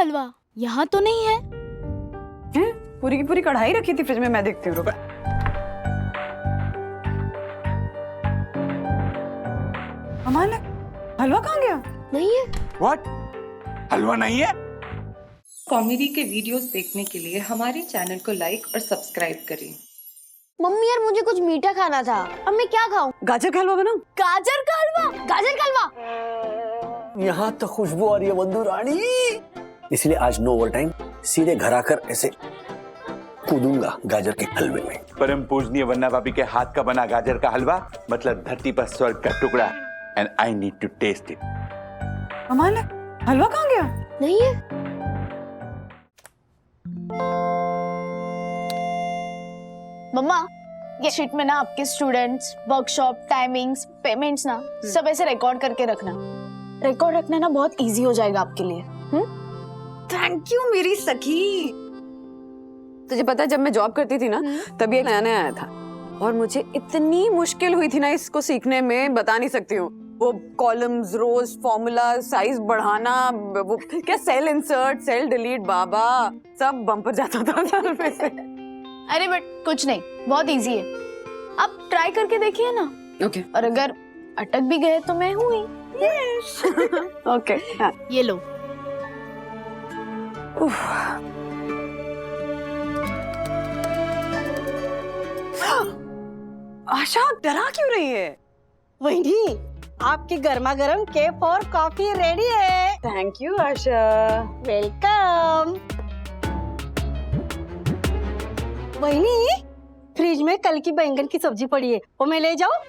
हलवा यहाँ तो नहीं है। पूरी की पूरी कढ़ाई रखी थी फ्रिज में, मैं देखती हूँ। अमान, हलवा कहाँ गया? नहीं है। What? हलवा नहीं है? कॉमेडी के वीडियोस देखने के लिए हमारे चैनल को लाइक और सब्सक्राइब करें। मम्मी यार मुझे कुछ मीठा खाना था, अब मैं क्या खाऊं? गाजर का हलवा बनाऊं? गाजर का हलवा? गाजर का हलवा? यहाँ तो खुशबू आ रही है बंधु रानी, इसलिए आज नो ओवर टाइम, सीधे घर आकर ऐसे कूदूंगा गाजर के हलवे में। परम पूजनीय वन्ना भाभी के हाथ का बना गाजर का हलवा मतलब धरती पर स्वर्ग का टुकड़ा, and I need to taste it. Aman, हलवा कहाँ गया? नहीं है। मम्मा, ये शीट में ना आपके स्टूडेंट्स, वर्कशॉप, टाइमिंग्स, पेमेंट्स ना सब ऐसे रिकॉर्ड करके रखना। रिकॉर्ड रखना ना बहुत इजी हो जाएगा आपके लिए। थैंक यू मेरी सखी। तुझे पता है जब मैं जॉब करती थी ना तभी एक नया नया आया था और मुझे इतनी मुश्किल हुई थी ना इसको सीखने में, बता नहीं सकती हूँ। वो कॉलम्स, रोज, फॉर्मूला, साइज बढ़ाना, वो क्या सेल इंसर्ट, सेल डिलीट, बाबा सब बम्पर जाता था सर पे से। अरे बट कुछ नहीं, बहुत इजी है, आप ट्राई करके देखिए ना। ओके। और अगर अटक भी गए तो मैं हूँ ही। ओके। हाँ। ये लो। आशा डरा क्यों रही है? वही आपकी गर्मा गर्म केप और कॉफी रेडी है। Thank you Asha. वेलकम। वही फ्रिज में कल की बैंगन की सब्जी पड़ी है, वो मैं ले जाऊं?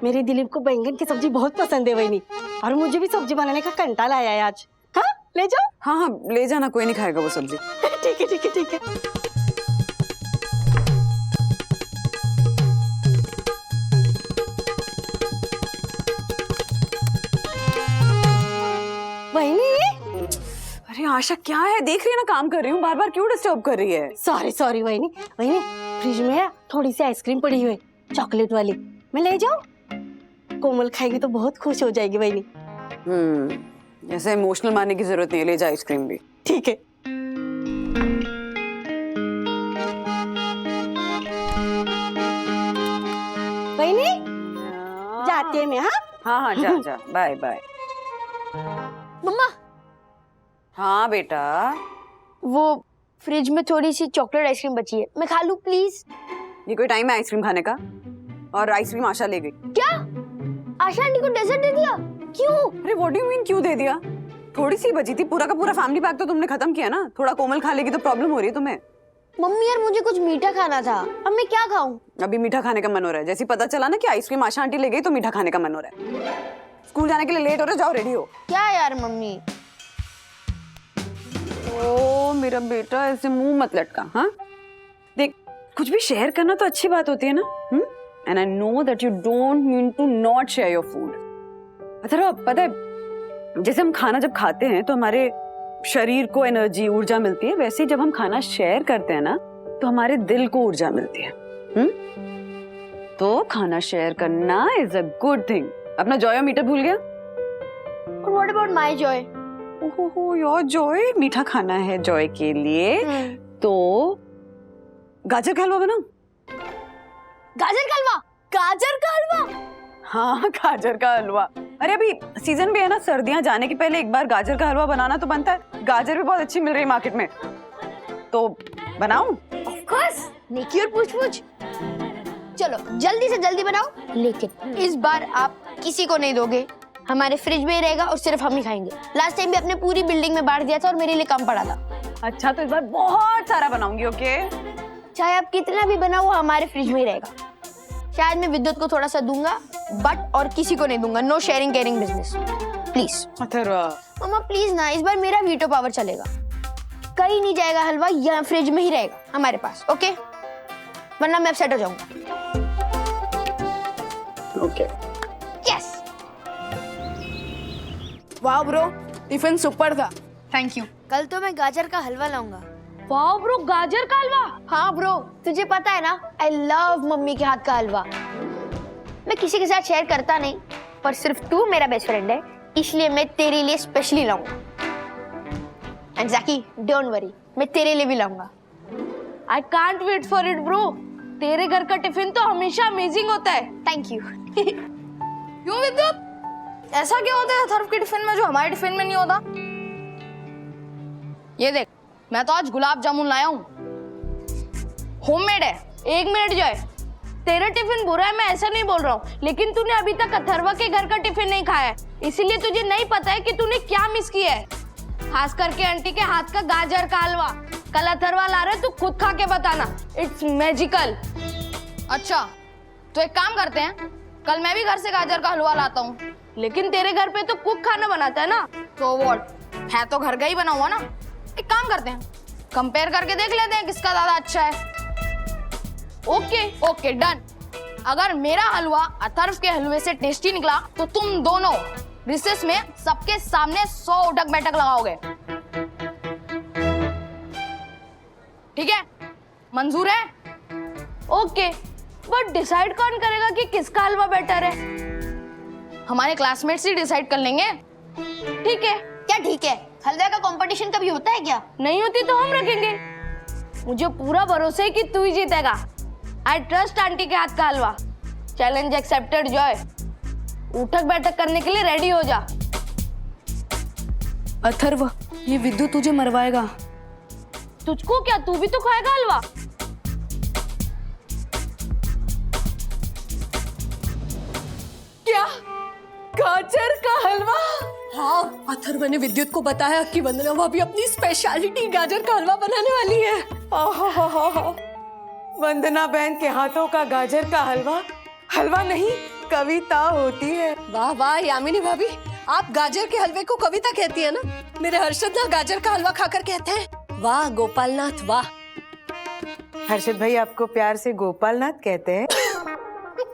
मेरे दिलीप को बैंगन की सब्जी बहुत पसंद है वही, और मुझे भी सब्जी बनाने का कंटाला आया है आज। हाँ ले जाओ। हाँ हाँ ले जाना, कोई नहीं खाएगा वो सब्जी। ठीक है ठीक है ठीक है। अरे आशा क्या है, देख रही है ना काम कर रही हूँ, बार बार क्यों डिस्टर्ब कर रही है? सॉरी सॉरी वही फ्रिज में थोड़ी सी आइसक्रीम पड़ी हुई है, चॉकलेट वाली, मैं ले जाऊं? कोमल खाएगी तो बहुत खुश हो जाएगी वही। ऐसे इमोशनल मानने की जरूरत नहीं है, ले जा आइसक्रीम भी। ठीक है। वही जाती है मैं। हाँ हाँ जा जा, बाय बाय। मम्मा, हाँ बेटा। वो फ्रिज में थोड़ी सी चॉकलेट आइसक्रीम बची है, मैं खा लूं प्लीज? ये कोई टाइम है आइसक्रीम खाने का? और आइसक्रीम आशा ले गई। क्या? आशा आंटी को डेजर्ट दे दिया? क्यों? अरे व्हाट डू यू मीन क्यों दे दिया? थोड़ी सी बची थी, पूरा का पूरा फैमिली पैक तो तुमने खत्म किया ना। थोड़ा कोमल खा लेगी तो प्रॉब्लम हो रही है तुम्हें। मम्मी यार मुझे कुछ मीठा खाना था, अब मैं क्या खाऊं? अभी मीठा खाने का मन हो रहा है, जैसे पता चला ना कि आइसक्रीम आशा आंटी ले गई तो मीठा खाने का मन हो रहा है। स्कूल जाने के लिए लेट हो रहा है, जाओ रेडी हो। क्या यार मम्मी? ओ मेरा बेटा ऐसे मुंह मत लटका। हाँ देख, कुछ भी शेयर करना तो अच्छी बात होती है ना। And I know that you don't mean to not share your food. Atharv पता है, जैसे हम खाना जब खाते हैं तो हमारे शरीर को एनर्जी, ऊर्जा मिलती है, वैसे जब हम खाना शेयर करते हैं ना तो हमारे दिल को ऊर्जा मिलती है। तो खाना शेयर करना इज अ गुड थिंग। अपना जॉय और मीटर भूल गया? और व्हाट अबाउट माय जॉय? ओहो यार, जॉय मीठा खाना है जॉय के लिए। तो गाजर का हलवा बनाओ। गाजर का हलवा? गाजर का हलवा? हाँ गाजर का हलवा। अरे अभी सीजन भी है ना, सर्दियां जाने के पहले एक बार गाजर का हलवा बनाना तो बनता है। गाजर भी बहुत अच्छी मिल रही है मार्केट में, तो बनाऊं? ऑफ कोर्स, नेकी और पूछ-पूछ। चलो जल्दी से जल्दी बनाओ, लेकिन इस बार आप किसी को नहीं दोगे, हमारे फ्रिज में ही रहेगा और सिर्फ हम ही खाएंगे। लास्ट टाइम भी अपने पूरी बिल्डिंग में बांट दिया था और मेरे लिए कम पड़ा था। अच्छा तो इस बार बहुत सारा बनाऊंगी। ओके, चाहे आप कितना भी बनाओ वो हमारे फ्रिज में ही रहेगा। शायद मैं विद्युत को थोड़ा सा दूंगा, बट और किसी को नहीं दूंगा। No sharing caring business, please. Mamma please ना, इस बार मेरा वीटो पावर चलेगा। कहीं नहीं जाएगा हलवा, यहाँ फ्रिज में ही रहेगा हमारे पास, ओके? वरना मैं अपसेट हो जाऊंगा। ओके। यस। वाह ब्रो, टिफिन सुपर था। Thank you. कल तो मैं गाजर का हलवा लाऊंगा। वाह ब्रो, गाजर का हलवा? हाँ ब्रो, तुझे पता है ना, आई लव मम्मी के हाथ का हलवा। मैं किसी के साथ शेयर करता नहीं, पर सिर्फ तू मेरा बेस्ट फ्रेंड है, इसलिए मैं तेरे लिए स्पेशली लाऊंगा। एंड जैकी डोंट वरी, मैं तेरे लिए भी लाऊंगा। I can't wait for it bro. तेरे घर का टिफिन तो हमेशा अमेजिंग होता है। Thank you. क्यों विद्युत? ऐसा क्या होता है अथर्व के टिफिन में जो हमारे टिफिन में नहीं होता? ये देख, मैं तो आज गुलाब जामुन लाया हूँ, होममेड है। 1 मिनट जो है, तेरा टिफिन बुरा है मैं ऐसा नहीं बोल रहा हूँ, लेकिन तूने अभी तक अथर्वा के घर का टिफिन नहीं खाया है, इसीलिए तुझे नहीं पता है कि तूने क्या मिस किया है। खास करके आंटी के हाथ का गाजर का हलवा। कल अथर्वा ला रहे, तू खुद खा के बताना, इट्स मैजिकल। अच्छा, तो एक काम करते हैं, कल मैं भी घर से गाजर का हलवा लाता हूँ, लेकिन तेरे घर पे तो कुक खाना बनाता है ना, तो व्हाट, है तो घर का ही बना हुआ ना। एक काम करते हैं, कंपेयर करके देख लेते हैं किसका ज्यादा अच्छा है। Okay okay done. अगर मेरा हलवा अथर्व के हलवे से टेस्टी निकला तो तुम दोनों रिसेस में सबके सामने 100 उठक बैठक लगाओगे, ठीक है? मंजूर है? ओके, बट डिसाइड कौन करेगा कि किसका हलवा बेटर है? हमारे क्लासमेट्स ही डिसाइड कर लेंगे, ठीक है? क्या ठीक है? हलवे का कंपटीशन कभी होता है क्या? नहीं होती तो हम रखेंगे। मुझे पूरा भरोसा है कि तू ही जीतेगा। आई ट्रस्ट आंटी के हाथ का हलवा। Challenge accepted Joy. उठक बैठक करने के लिए रेडी हो जा। अथर्व, ये विद्युत तुझे मरवाएगा। तुझको क्या, तू भी तो खाएगा हलवा? क्या गाजर का हलवा? हाँ, अथर्व ने विद्युत को बताया कि वंदना भाभी अपनी स्पेशलिटी गाजर का हलवा बनाने वाली है। वंदना बहन के हाथों का गाजर का हलवा हलवा नहीं कविता होती है। वाह वाह यामिनी भाभी, आप गाजर के हलवे को कविता कहती है ना। मेरे हर्षद ना गाजर का हलवा खाकर कहते हैं, वाह गोपालनाथ वाह। हर्षद भाई आपको प्यार से गोपालनाथ कहते हैं?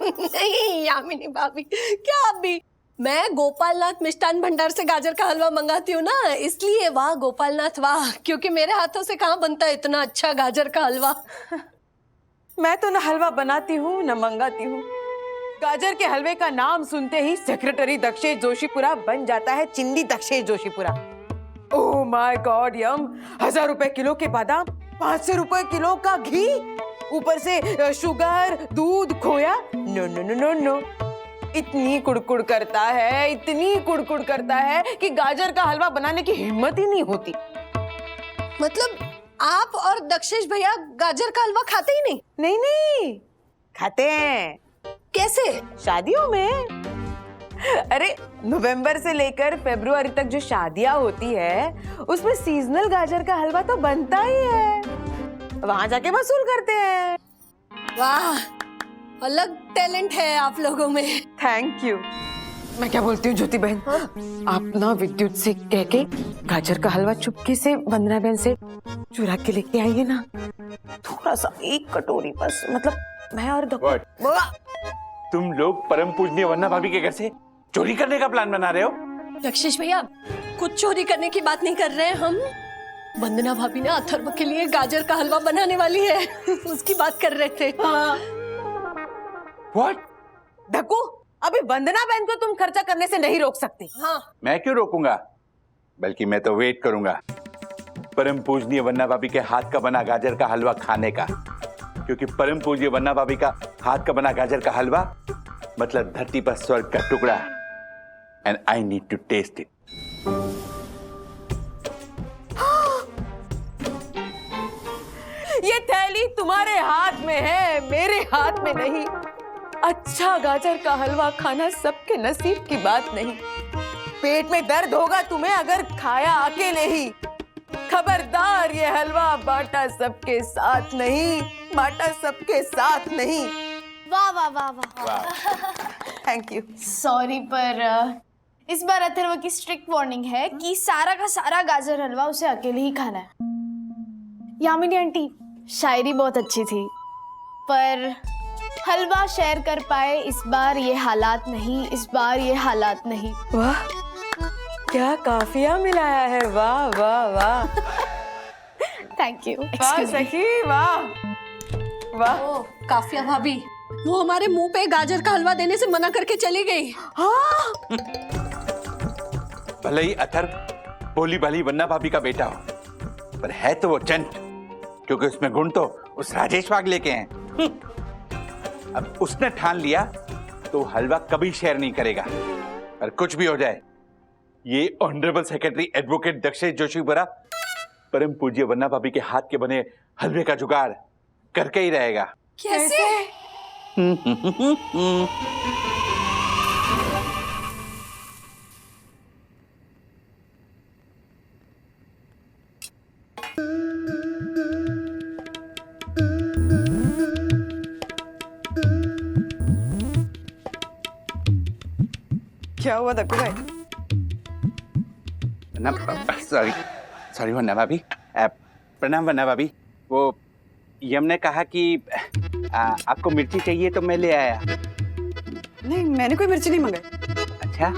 नहीं यामिनी भाभी, क्या आप भी? मैं गोपालनाथ मिष्ठान भंडार से गाजर का हलवा मंगाती हूँ ना, इसलिए वाह गोपालनाथ वाह, क्योंकि मेरे हाथों से कहाँ बनता है इतना अच्छा गाजर का हलवा। मैं तो न हलवा बनाती हूँ न मंगाती हूँ। गाजर के हलवे का नाम सुनते ही सेक्रेटरी दक्षेश जोशीपुरा बन जाता है चिंदी Dakshesh Joshipura. Oh my God yum. 1000 रुपए किलो के बादाम, 500 रुपए किलो का घी, ऊपर से शुगर, दूध, खोया। No no no no no, इतनी कुड़कुड़ करता है, इतनी कुड़कुड़ करता है कि गाजर का हलवा बनाने की हिम्मत ही नहीं होती। मतलब आप और दक्षेश भैया गाजर का हलवा खाते ही नहीं? नहीं नहीं, खाते हैं। कैसे? शादियों में। अरे नवंबर से लेकर फरवरी तक जो शादियां होती है उसमें सीजनल गाजर का हलवा तो बनता ही है, वहां जाके वसूल करते हैं। वाह, अलग टैलेंट है आप लोगों में। Thank you. मैं क्या बोलती हूँ ज्योति बहन, आप ना विद्युत से कह के गाजर का हलवा चुपके से वंदना बहन से चुरा के लेके आइए ना, थोड़ा सा, 1 कटोरी बस। मतलब मैं और तुम लोग परम पूजनीय वंदना भाभी के घर से चोरी करने का प्लान बना रहे हो? दक्षेश भैया, कुछ चोरी करने की बात नहीं कर रहे हैं हम। वंदना भाभी ने अथर्व के लिए गाजर का हलवा बनाने वाली है, उसकी बात कर रहे थे। What? ढक्कू, अभी वंदना बहन को तुम खर्चा करने से नहीं रोक सकती। हाँ, मैं क्यों रोकूंगा, बल्कि मैं तो वेट करूंगा परम पूजनीय वंदना भाभी के हाथ का बना गाजर का हलवा खाने का, क्योंकि परम पूजनीय वंदना भाभी का हाथ का बना गाजर का हलवा मतलब धरती पर स्वर्ग का टुकड़ा, and I need to taste it. ये थैली तुम्हारे हाथ में है, मेरे हाथ में नहीं। अच्छा गाजर का हलवा खाना सबके नसीब की बात नहीं। पेट में दर्द होगा तुम्हें अगर खाया अकेले ही। खबरदार, ये हलवा बांटा सबके साथ नहीं, बांटा सबके साथ नहीं। वाह वाह वाह वाह। Thank you. सॉरी, पर इस बार अथर्व की स्ट्रिक्ट वार्निंग है कि सारा का सारा गाजर हलवा उसे अकेले ही खाना है। यामिनी आंटी, शायरी बहुत अच्छी थी, पर हलवा शेयर कर पाए इस बार ये हालात नहीं, इस बार ये हालात नहीं। वाह, क्या काफिया मिलाया है, वाह वाह वाह। Thank you. वाह सखी, वाह वाह। ओ, काफिया भाभी, वो हमारे मुंह पे गाजर का हलवा देने से मना करके चली गई। हाँ, भले ही अथर्व भोली भाली वन्ना भाभी का बेटा हो, पर है तो वो चंट, क्योंकि उसमें गुण तो उस राजेश वागले के हैं। अब उसने ठान लिया तो हलवा कभी शेयर नहीं करेगा। और कुछ भी हो जाए, ये honourable secretary advocate Dakshesh Joshipura परम पूज्य वन्ना भाभी के हाथ के बने हलवे का जुगाड़ करके ही रहेगा। कैसे? क्या हुआ दक्कू भाई? सॉरी सॉरी वन्ना भाभी। प्रणाम वन्ना भाभी। वो यम ने कहा कि आपको मिर्ची चाहिए तो मैं ले आया। नहीं, मैंने कोई मिर्ची नहीं मंगाई। अच्छा,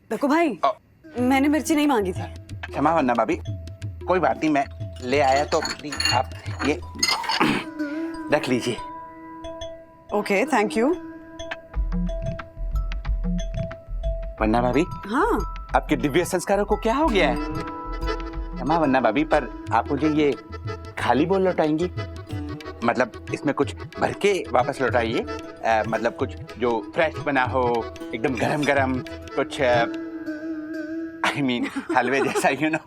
दक्कू भाई, मैंने मिर्ची नहीं मांगी थी। क्षमा वन्ना भाभी, कोई बात नहीं, मैं ले आया तो आप ये रख लीजिए। Okay, thank you. वन्ना भाभी, हाँ, आपके दिव्य संस्कारों को क्या हो गया है? क्षमा वन्ना भाभी, पर आप मुझे ये खाली बोल लौटाएंगी? मतलब इसमें कुछ भर के वापस लौटाइए। मतलब कुछ जो फ्रेश बना हो, एकदम गरम गरम, कुछ आई मीन हलवे जैसा, यू नो।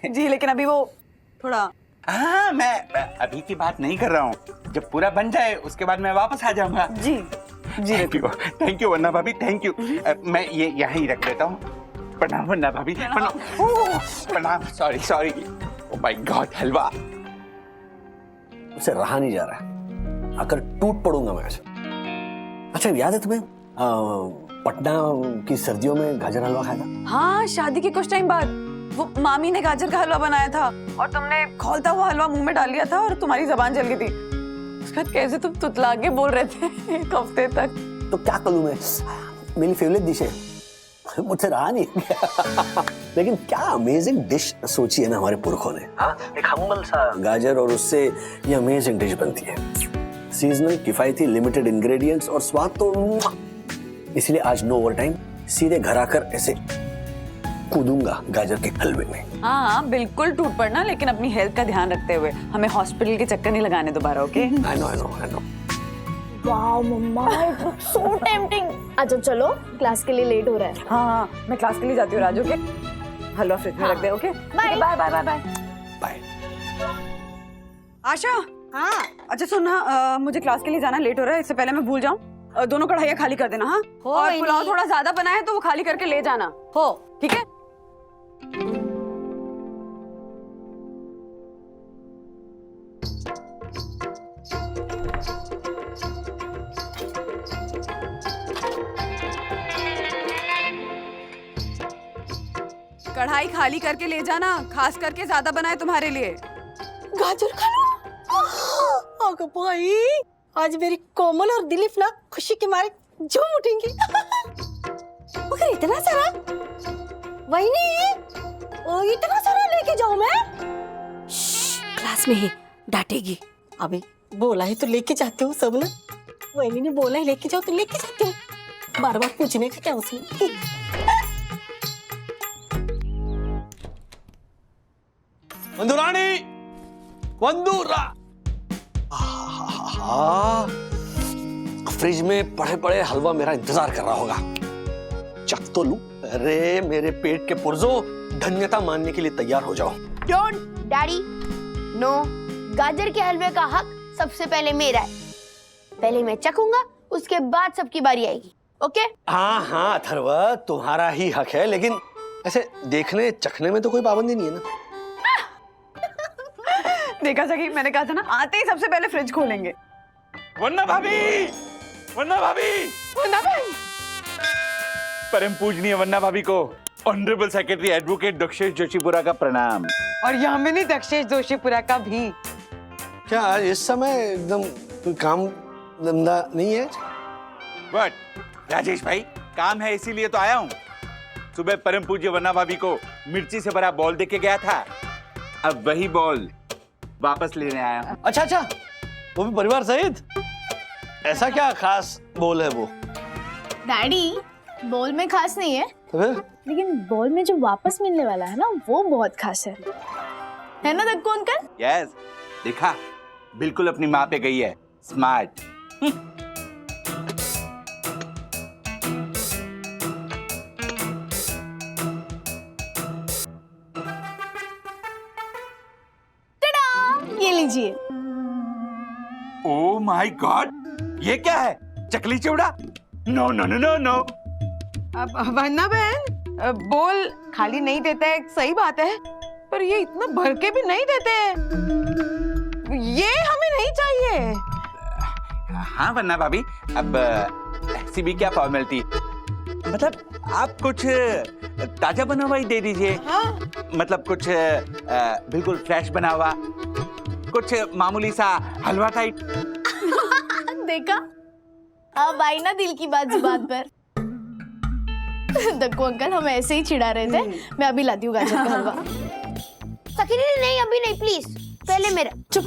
जी, लेकिन अभी वो थोड़ा। हाँ, मैं अभी की बात नहीं कर रहा हूँ, जब पूरा बन जाए उसके बाद मैं वापस आ जाऊंगा। जी जी, थैंक यू वन्ना भाभी, थैंक यू। मैं ये यहाँ ही रख देता हूँ। प्रणाम वन्ना भाभी, प्रणाम। Sorry sorry, oh my God, हलवा उसे रहा नहीं जा रहा है, आकर टूट पड़ूंगा मैं आज। अच्छा, याद है तुम्हें पटना की सर्दियों में गाजर हलवा खाया था? हाँ, शादी के कुछ टाइम बाद वो मामी ने गाजर का हलवा बनाया था और तुमने खोलता हुआ हलवा मुंह में डाल लिया था और तुम्हारी जबान जल गई थी। उसके बाद कैसे तुम तुतला के बोल रहे थे एक हफ्ते तक। तो क्या करूं मैं, मेरी फेवरेट डिश है, मुझसे रहा नहीं। लेकिन क्या अमेजिंग डिश सोची है ना हमारे पुरखों ने। हाँ, एक हम्बल सा गाजर और उससे ये अमेजिंग डिश बनती है। सीजनल, किफायती, लिमिटेड इंग्रेडिएंट्स और स्वाद तो। इसलिए आज नो ओवर टाइम, सीधे घर आकर ऐसे कूदूंगा गाजर के हलवे में। हाँ, बिल्कुल टूट पड़ना, लेकिन अपनी हेल्थ का ध्यान रखते हुए। हमें हॉस्पिटल के चक्कर नहीं लगाने दोबारा, okay? I know. Wow mamma, it looks so tempting. अच्छा चलो, क्लास के लिए लेट हो रहा है। हाँ, मैं क्लास के लिए जाती हूँ राजू के। हलवा फ्रिज में रख दे, okay? Bye bye bye bye bye bye. Asha, हाँ, अच्छा सुन ना, मुझे क्लास के लिए जाना, लेट हो रहा है। इससे पहले मैं भूल जाऊँ, दोनों कढ़ाइयाँ खाली कर देना। हाँ, और पुलाव थोड़ा ज्यादा बना है तो वो खाली करके ले जाना। हो, ठीक है? कढ़ाई खाली करके ले जाना, खास करके ज्यादा बनाए तुम्हारे लिए। गाजर खा लो। अगं भाई, आज मेरी कोमल और दिलीप ना खुशी के मारे झूम उठेंगे। मगर इतना सारा वही इतना सारा लेके जाऊं मैं? क्लास में ही डांटेगी। अबे बोला है तो लेके जाते हो सब ना। वही ने बोला है लेके जाओ तो लेके जाते हो। बार बार पूछने का क्या उसमें? वंदुरानी, फ्रिज में पड़े पड़े हलवा मेरा इंतजार कर रहा होगा। चख तो लूं। अरे मेरे पेट के पुर्जों, धन्यता मानने के लिए तैयार हो जाओ। Don't daddy, no. गाजर के हलवे का हक सबसे पहले मेरा है। पहले मैं चखूंगा, उसके बाद सबकी बारी आएगी, ओके? हाँ अथर्वा, तुम्हारा ही हक है, लेकिन ऐसे देखने चखने में तो कोई पाबंदी नहीं है ना। देखा सकी, मैंने कहा था ना, आते ही सबसे पहले फ्रिज खोलेंगे। वन्ना भाभी, वन्ना भाभी, वन्ना भाई, परम पूजनीय वन्ना भाभी को honourable secretary advocate Dakshesh Joshipura का प्रणाम। और यामिनी दक्षेश जोशीपुरा का भी। क्या आज इस समय एकदम कोई काम धंधा नहीं है? बट राजेश भाई, काम है इसीलिए तो आया हूँ। सुबह परम पूज्य वन्ना भाभी को मिर्ची से भरा बॉल देके गया था, अब वही बॉल वापस लेने आया हूँ। अच्छा, वो भी परिवार सहित? ऐसा क्या खास बोल है वो? डैडी, बोल में खास नहीं है, तो फिर लेकिन बोल में जो वापस मिलने वाला है ना, वो बहुत खास है ना दक्कू अंकल? यस, देखा, बिल्कुल अपनी माँ पे गई है, स्मार्ट। ये लीजिए। ओ माय गॉड, ये क्या है? चकली चिवड़ा? No no no no no. अब वरना बहन, बोल खाली नहीं देता है, सही बात है, पर ये इतना भर के भी नहीं देते हैं। ये हमें नहीं चाहिए। हाँ वन्ना भाभी, अब ऐसी भी क्या फॉर्मेलिटी, मतलब आप कुछ ताजा बना हुआ ही दे दीजिए। हाँ? मतलब कुछ बिल्कुल फ्रेश बना हुआ, कुछ मामूली सा हलवा टाइप। देखा, अब आई ना दिल की बात जुबान पर। दक्कू अंकल हम ऐसे ही चिढ़ा रहे थे। मैं अभी लाती हूँ गाजर का हलवा। सकीना नहीं, अभी नहीं, प्लीज, पहले मेरा। चुप।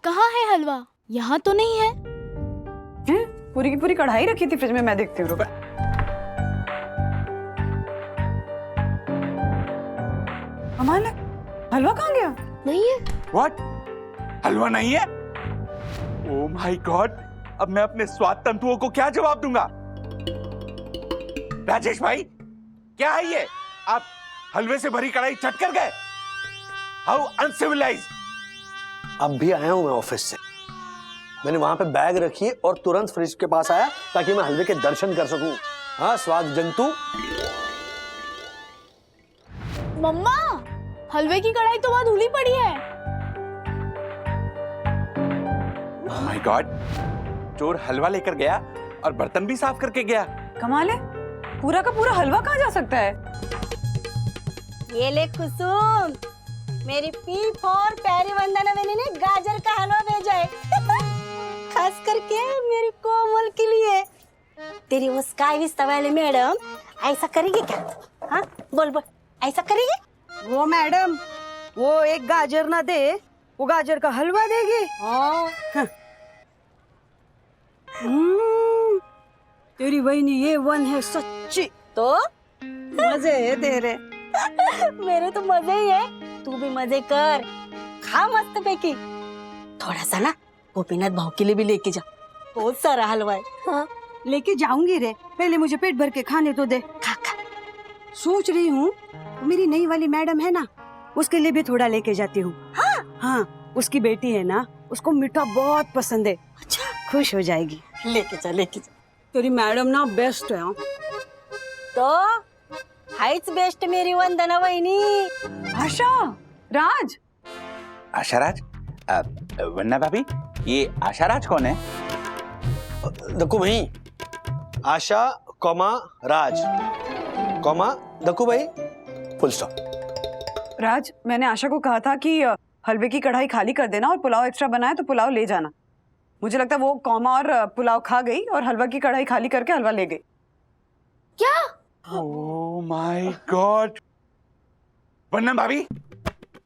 कहाँ है हलवा? यहाँ तो नहीं है। हैं? पूरी की पूरी कढ़ाई रखी थी फ्रिज में, मैं देखती हूँ। अमान, हलवा कहाँ गया? नहीं है। व्हाट? हलवा नहीं है? ओ माय गॉड, अब मैं अपने स्वाद तंतुओं को क्या जवाब दूंगा? राजेश भाई, क्या है ये? आप हलवे से भरी कढ़ाई चट कर गए? How uncivilised. अब भी आया हूं मैं ऑफिस से, मैंने वहां पे बैग रखी और तुरंत फ्रिज के पास आया ताकि मैं हलवे के दर्शन कर सकूं। हाँ, स्वाद जंतु। मम्मा, हलवे की कढ़ाई तो वहां धुली पड़ी है। ओह माय गॉड, चोर हलवा लेकर गया और बर्तन भी साफ करके गया। कमाल है, पूरा का पूरा हलवा कहाँ जा सकता है? ये ले कुसुम, मेरी पी फॉर प्यारी वंदना मैंने ने गाजर का हलवा भेजा है। खास करके मेरी कोमल के लिए। तेरी वो स्काई विस्ता वाली मैडम ऐसा करेगी क्या? हाँ, बोल बोल, ऐसा करेगी? वो मैडम, वो एक गाजर ना दे, वो गाजर का हलवा देगी। तेरी बहनी ये वन है सच्ची। तो मजे है तेरे। मेरे तो मजे ही है, तू भी मजे कर, खा मस्त पैकी। थोड़ा सा ना गोपीनाथ भाव के लिए भी लेके जा, बहुत सारा हलवा है। हाँ, लेके जाऊंगी रे, पहले मुझे पेट भर के खाने तो दे। खा खा। सोच रही हूँ मेरी नई वाली मैडम है ना, उसके लिए भी थोड़ा लेके जाती हूँ। हाँ, उसकी बेटी है ना, उसको मीठा बहुत पसंद है। अच्छा, खुश हो जाएगी। लेके जा लेके जा। तेरी मैडम ना बेस्ट है। हाँ? तो हाइट्स बेस्ट मेरी वंदना वहिनी। आशा, राज। आशा राज? वन्ना भाभी, ये आशा राज कौन है? दक्कू भाई, आशा कॉमा राज कॉमा दक्कू भाई, फुल स्टॉप। राज, मैंने आशा को कहा था कि हलवे की कढ़ाई खाली कर देना और पुलाव एक्स्ट्रा बनाए तो पुलाव ले जाना। मुझे लगता है वो कॉमा और पुलाव खा गई और हलवा की कढ़ाई खाली करके हलवा ले गई। क्या? ओह माय गॉड। वन्ना भाभी,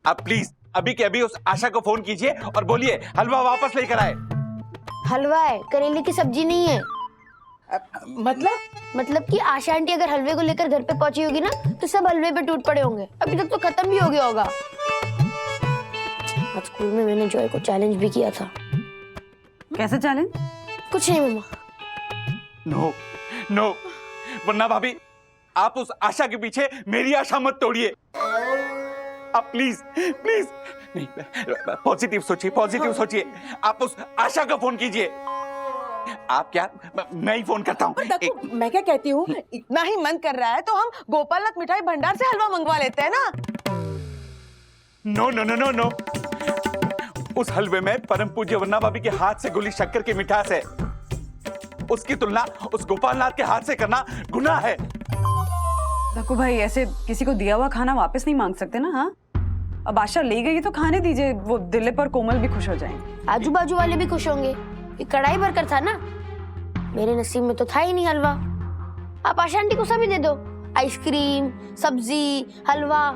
आप प्लीज अभी के अभी उस आशा को फोन कीजिए और बोलिए हलवा वापस लेकर आए। हलवा है, करेले की सब्जी नहीं है। मतलब कि आशा आंटी अगर हलवे को लेकर घर पे पहुंची होगी ना, तो सब हलवे पे टूट पड़े होंगे। अभी तक तो खत्म भी हो गया होगा। आज स्कूल में मैंने जॉय को चैलेंज भी किया था। कैसे चैलेंज? कुछ नहीं मम्मा। नो नो, वन्ना भाभी, आप उस आशा के पीछे मेरी आशा मत तोड़िए। आप प्लीज प्लीज नहीं, पॉजिटिव सोचिए, पॉजिटिव सोचिए। आप उस आशा को फोन कीजिए। आप क्या, मैं ही फोन करता हूँ। मैं क्या कहती हूँ, इतना ही मन कर रहा है तो हम गोपालनाथ मिठाई भंडार से हलवा मंगवा लेते हैं ना। No no no no no, उस हलवे में परम पूज्य वन्ना भाभी के हाथ से घुली शक्कर की मिठास है। उसकी तुलना उस गोपालनाथ के हाथ से करना गुनाह है। दक्कू भाई, ऐसे किसी को दिया हुआ खाना वापस नहीं मांग सकते ना। हाँ, अब आशा ले गई तो खाने दीजिए, वो दिलीप और कोमल भी खुश हो जाएंगे। आजू बाजू वाले भी खुश होंगे, ये कढ़ाई भरकर था ना। मेरे नसीब में तो था ही नहीं हलवा। आप आशा आंटी को सभी दे दो, आइसक्रीम, सब्जी, हलवा।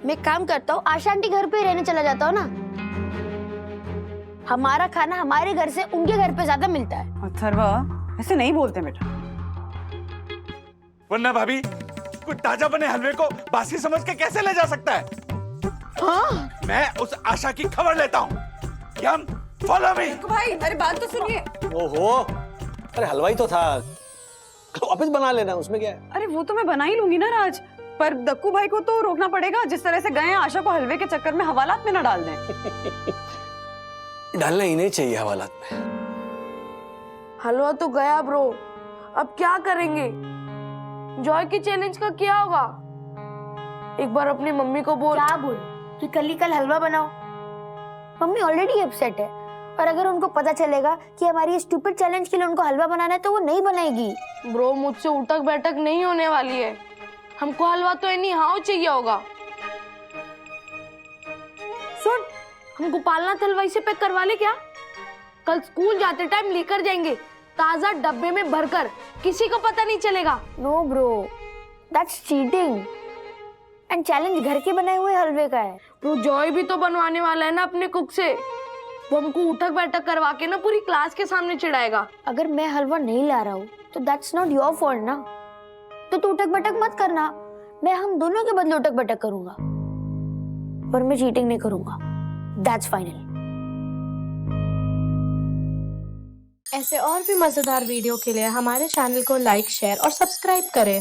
मैं काम करता हूँ, आशा आंटी घर पे ही रहने चला जाता हूँ ना। हमारा खाना हमारे घर से उनके घर पे ज्यादा मिलता है। अथर्वा, ऐसे नहीं बोलते बेटा। वरना भाभी कुछ ताजा बने हलवे को बासी समझ के कैसे ले जा सकता है? हाँ मैं उस आशा की खबर लेता हूँ। यम, फॉलो मी। भाई अरे बात तो सुनिए। ओहो, अरे हलवाई तो था, वापस बना लेना, उसमें क्या है? अरे वो तो मैं बना ही लूंगी ना राज, पर दक्कू भाई को तो रोकना पड़ेगा। जिस तरह से गए हैं, आशा को हलवे के चक्कर में हवालात में न डाल दें। डालना ही नहीं चाहिए हवालात में। हलवा तो गया ब्रो, अब क्या करेंगे? जॉय की चैलेंज का क्या होगा? एक बार अपनी मम्मी को बोल। क्या बोल कि कल ही कल हलवा बनाओ? मम्मी ऑलरेडी अपसेट है, और अगर उनको पता चलेगा कि हमारी स्टूपिड चैलेंज के लिए उनको हलवा बनाना है तो वो नहीं बनाएगी। ब्रो मुझसे उठक बैठक नहीं होने वाली है। हमको हलवा तो एनी हाउ चाहिए होगा। सुन, हम गोपालनाथ हलवाई से पैक करवा ले क्या? कल स्कूल जाते टाइम लेकर जाएंगे, ताजा डब्बे में भरकर, किसी को पता नहीं चलेगा। No bro, that's cheating. And challenge घर के बनाए हुए हलवे का है। ब्रो जॉय भी तो बनवाने वाला है ना अपने कुक से। वो हमको उठक बैठक करवा के ना पूरी क्लास के सामने चिढ़ाएगा। अगर मैं हलवा नहीं ला रहा हूँ तो दैट्स नॉट योर फॉल्ट ना। तो तू उठक बैठक मत करना, मैं हम दोनों के बदले उठक बैठक करूंगा, पर मैं चीटिंग नहीं करूंगा। That's final. ऐसे और भी मजेदार वीडियो के लिए हमारे चैनल को लाइक, शेयर और सब्सक्राइब करें।